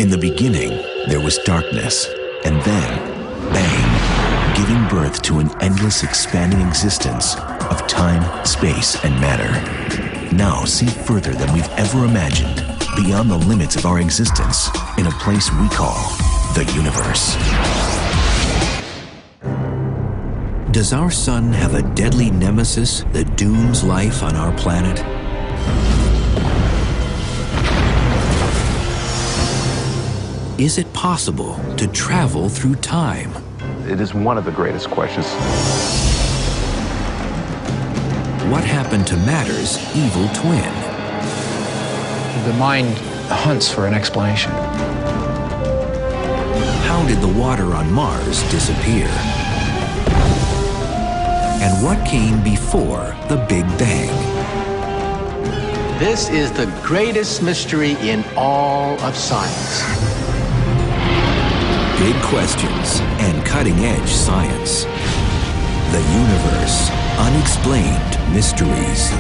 In the beginning, there was darkness, and then, bang, giving birth to an endless expanding existence of time, space, and matter. Now see further than we've ever imagined, beyond the limits of our existence, in a place we call the universe. Does our sun have a deadly nemesis that dooms life on our planet? Is it possible to travel through time? It is one of the greatest questions. What happened to matter's evil twin? The mind hunts for an explanation. How did the water on Mars disappear? And what came before the Big Bang? This is the greatest mystery in all of science. Big questions and cutting-edge science. The universe, unexplained mysteries.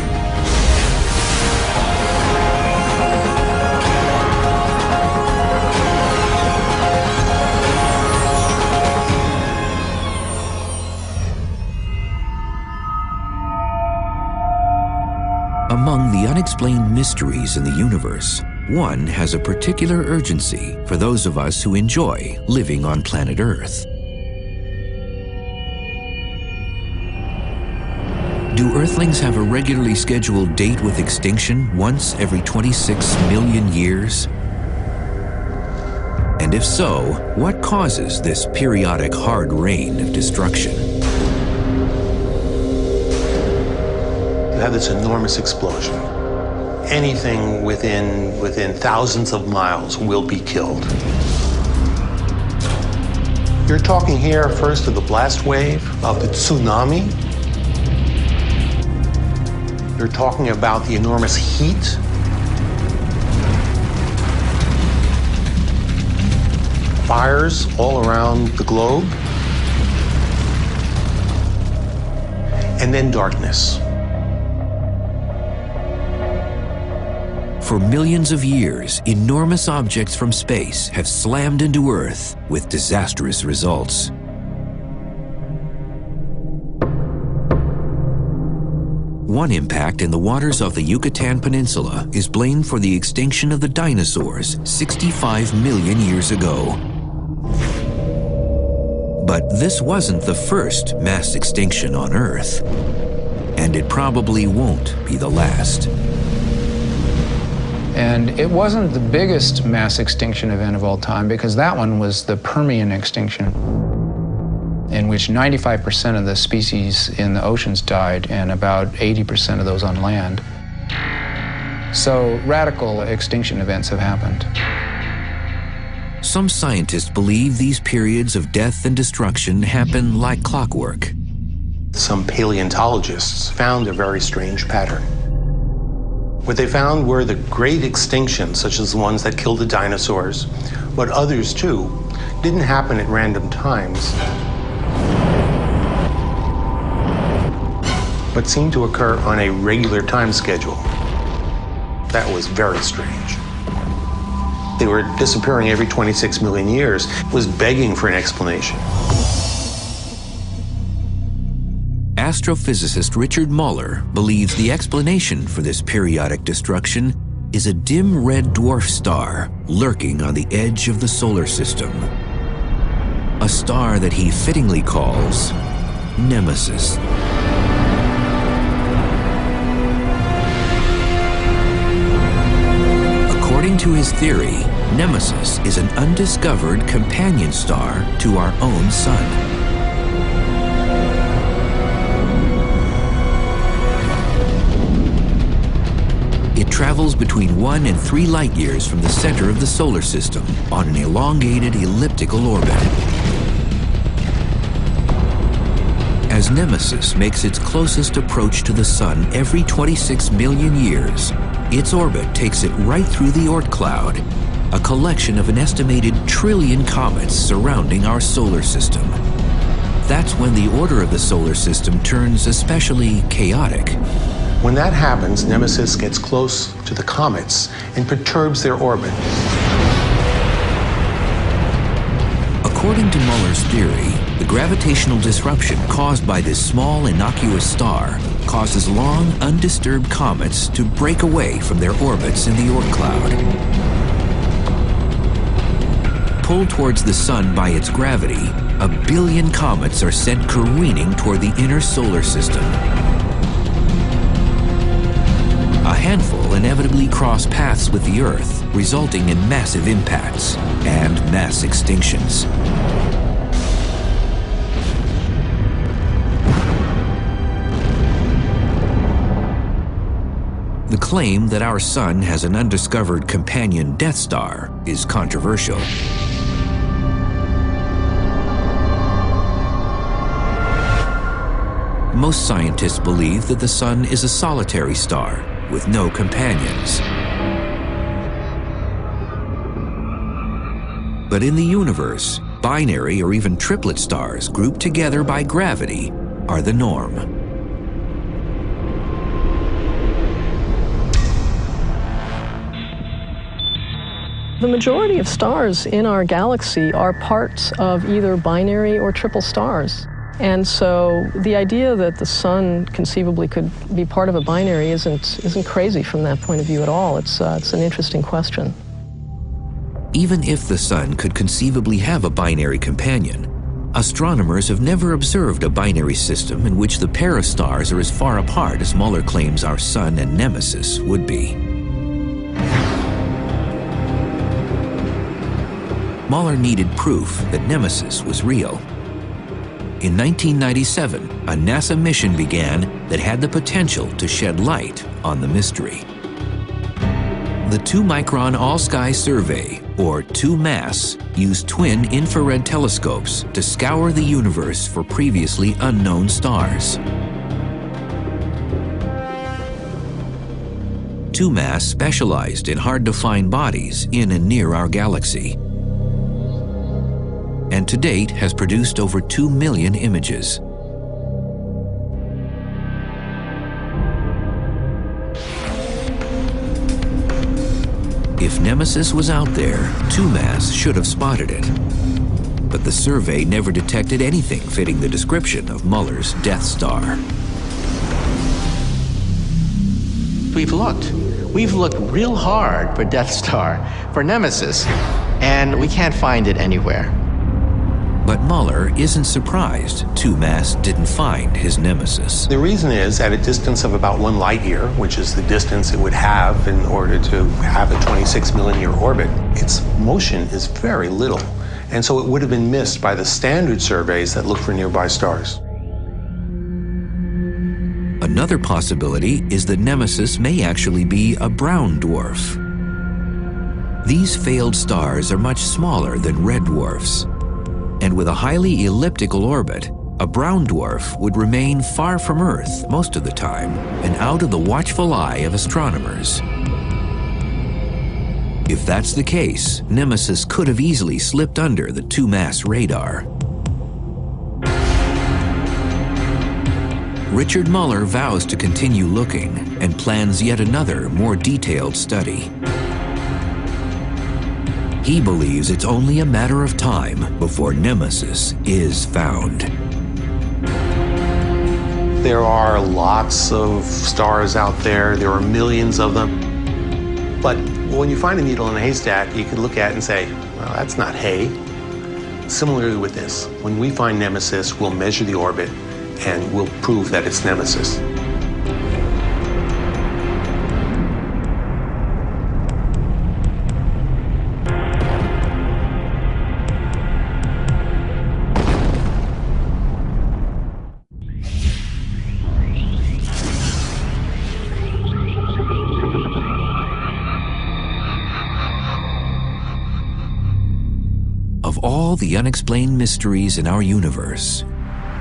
Among the unexplained mysteries in the universe, one has a particular urgency for those of us who enjoy living on planet Earth. Do Earthlings have a regularly scheduled date with extinction once every 26 million years? And if so, what causes this periodic hard rain of destruction? You have this enormous explosion. Anything within thousands of miles will be killed. You're talking here first of the blast wave, of the tsunami. You're talking about the enormous heat. Fires all around the globe. And then darkness. For millions of years, enormous objects from space have slammed into Earth with disastrous results. One impact in the waters of the Yucatan Peninsula is blamed for the extinction of the dinosaurs 65 million years ago. But this wasn't the first mass extinction on Earth, and it probably won't be the last. And it wasn't the biggest mass extinction event of all time, because that one was the Permian extinction, in which 95% of the species in the oceans died and about 80% of those on land. So radical extinction events have happened. Some scientists believe these periods of death and destruction happen like clockwork. Some paleontologists found a very strange pattern. What they found were the great extinctions, such as the ones that killed the dinosaurs, but others too, didn't happen at random times, but seemed to occur on a regular time schedule. That was very strange. They were disappearing every 26 million years, was begging for an explanation. Astrophysicist Richard Muller believes the explanation for this periodic destruction is a dim red dwarf star lurking on the edge of the solar system. A star that he fittingly calls Nemesis. According to his theory, Nemesis is an undiscovered companion star to our own sun. It travels between 1 and 3 light years from the center of the solar system on an elongated elliptical orbit. As Nemesis makes its closest approach to the sun every 26 million years, its orbit takes it right through the Oort cloud, a collection of an estimated trillion comets surrounding our solar system. That's when the order of the solar system turns especially chaotic. When that happens, Nemesis gets close to the comets and perturbs their orbit. According to Muller's theory, the gravitational disruption caused by this small, innocuous star causes long, undisturbed comets to break away from their orbits in the Oort cloud. Pulled towards the Sun by its gravity, 1 billion comets are sent careening toward the inner solar system. A handful inevitably cross paths with the Earth, resulting in massive impacts and mass extinctions. The claim that our Sun has an undiscovered companion Death Star is controversial. Most scientists believe that the Sun is a solitary star with no companions. But in the universe, binary or even triplet stars grouped together by gravity are the norm. The majority of stars in our galaxy are parts of either binary or triple stars. And so the idea that the Sun conceivably could be part of a binary isn't crazy from that point of view at all. It's an interesting question. Even if the Sun could conceivably have a binary companion, astronomers have never observed a binary system in which the pair of stars are as far apart as Muller claims our Sun and Nemesis would be. Muller needed proof that Nemesis was real. In 1997, a NASA mission began that had the potential to shed light on the mystery. The 2-micron all-sky survey, or 2MASS, used twin infrared telescopes to scour the universe for previously unknown stars. 2MASS specialized in hard-to-find bodies in and near our galaxy, and to date has produced over 2 million images. If Nemesis was out there, 2MASS should have spotted it. But the survey never detected anything fitting the description of Muller's Death Star. We've looked real hard for Death Star, for Nemesis, and we can't find it anywhere. But Muller isn't surprised 2MASS didn't find his Nemesis. The reason is, at a distance of about 1 light year, which is the distance it would have in order to have a 26 million year orbit, its motion is very little. And so it would have been missed by the standard surveys that look for nearby stars. Another possibility is that Nemesis may actually be a brown dwarf. These failed stars are much smaller than red dwarfs. And with a highly elliptical orbit, a brown dwarf would remain far from Earth most of the time and out of the watchful eye of astronomers. If that's the case, Nemesis could have easily slipped under the 2MASS radar. Richard Muller vows to continue looking and plans yet another, more detailed study. He believes it's only a matter of time before Nemesis is found. There are lots of stars out there. There are millions of them. But when you find a needle in a haystack, you can look at it and say, well, that's not hay. Similarly with this, when we find Nemesis, we'll measure the orbit and we'll prove that it's Nemesis. Of all the unexplained mysteries in our universe,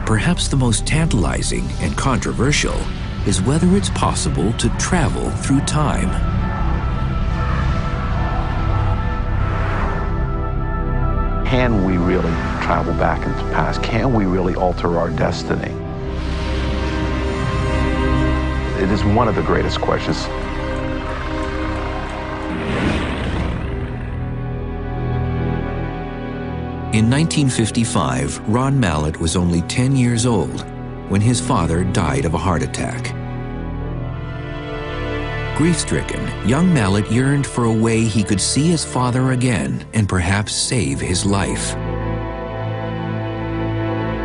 perhaps the most tantalizing and controversial is whether it's possible to travel through time. Can we really travel back into the past? Can we really alter our destiny? It is one of the greatest questions. In 1955, Ron Mallett was only 10 years old when his father died of a heart attack. Grief-stricken, young Mallett yearned for a way he could see his father again and perhaps save his life.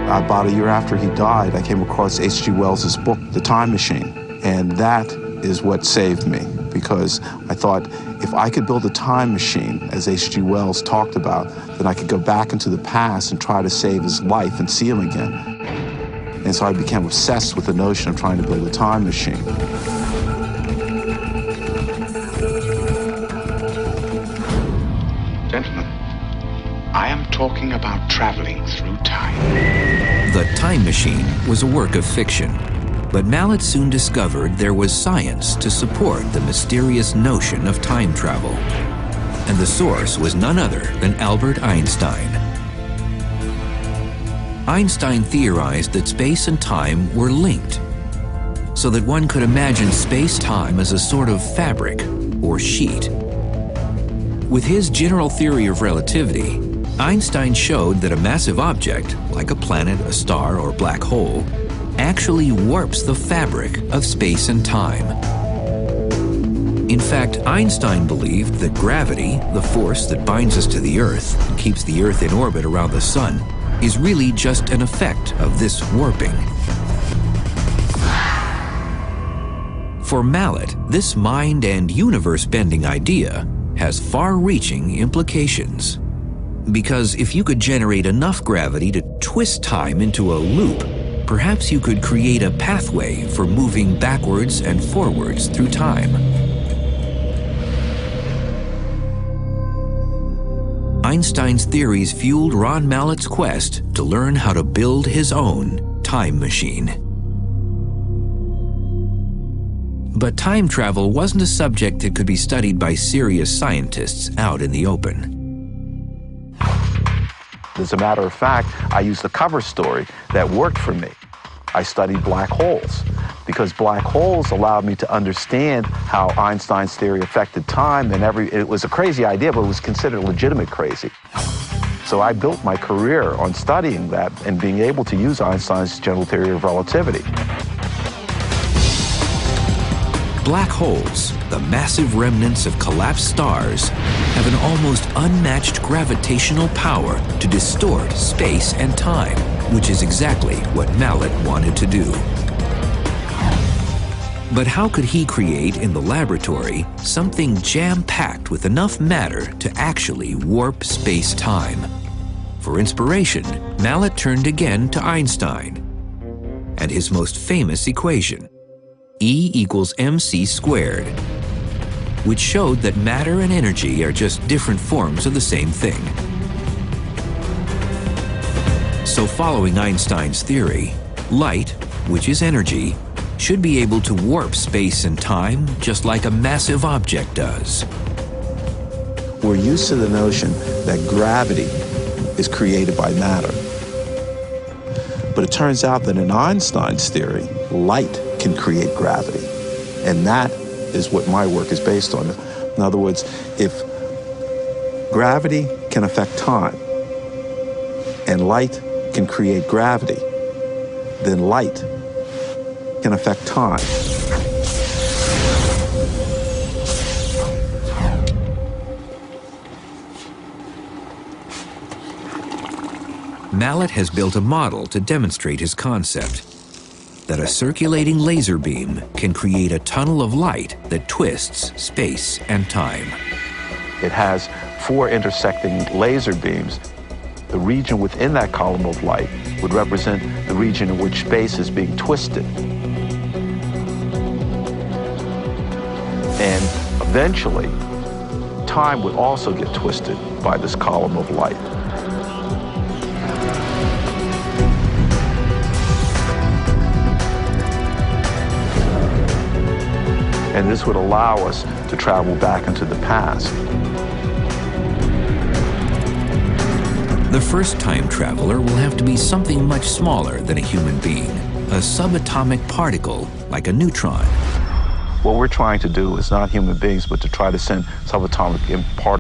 About a year after he died, I came across H.G. Wells's book, The Time Machine, and that is what saved me, because I thought if I could build a time machine, as H.G. Wells talked about, then I could go back into the past and try to save his life and see him again. And so I became obsessed with the notion of trying to build a time machine. Gentlemen, I am talking about traveling through time. The Time Machine was a work of fiction, but Mallett soon discovered there was science to support the mysterious notion of time travel. And the source was none other than Albert Einstein. Einstein theorized that space and time were linked, so that one could imagine space-time as a sort of fabric or sheet. With his general theory of relativity, Einstein showed that a massive object, like a planet, a star, or black hole, actually warps the fabric of space and time. In fact, Einstein believed that gravity, the force that binds us to the Earth and keeps the Earth in orbit around the Sun, is really just an effect of this warping. For Mallett, this mind and universe-bending idea has far-reaching implications. Because if you could generate enough gravity to twist time into a loop, perhaps you could create a pathway for moving backwards and forwards through time. Einstein's theories fueled Ron Mallett's quest to learn how to build his own time machine. But time travel wasn't a subject that could be studied by serious scientists out in the open. As a matter of fact, I used a cover story that worked for me. I studied black holes because black holes allowed me to understand how Einstein's theory affected time, and it was a crazy idea, but it was considered legitimate crazy. So I built my career on studying that and being able to use Einstein's general theory of relativity. Black holes, the massive remnants of collapsed stars, have an almost unmatched gravitational power to distort space and time, which is exactly what Mallett wanted to do. But how could he create in the laboratory something jam-packed with enough matter to actually warp space-time? For inspiration, Mallett turned again to Einstein and his most famous equation, E equals mc squared, which showed that matter and energy are just different forms of the same thing. So following Einstein's theory, light, which is energy, should be able to warp space and time just like a massive object does. We're used to the notion that gravity is created by matter. But it turns out that in Einstein's theory, light can create gravity. And that is what my work is based on. In other words, if gravity can affect time and light can create gravity, then light can affect time. Mallett has built a model to demonstrate his concept, that a circulating laser beam can create a tunnel of light that twists space and time. It has 4 intersecting laser beams. The region within that column of light would represent the region in which space is being twisted. And eventually, time would also get twisted by this column of light. And this would allow us to travel back into the past. The first time traveler will have to be something much smaller than a human being, a subatomic particle like a neutron. What we're trying to do is not human beings, but to try to send subatomic particles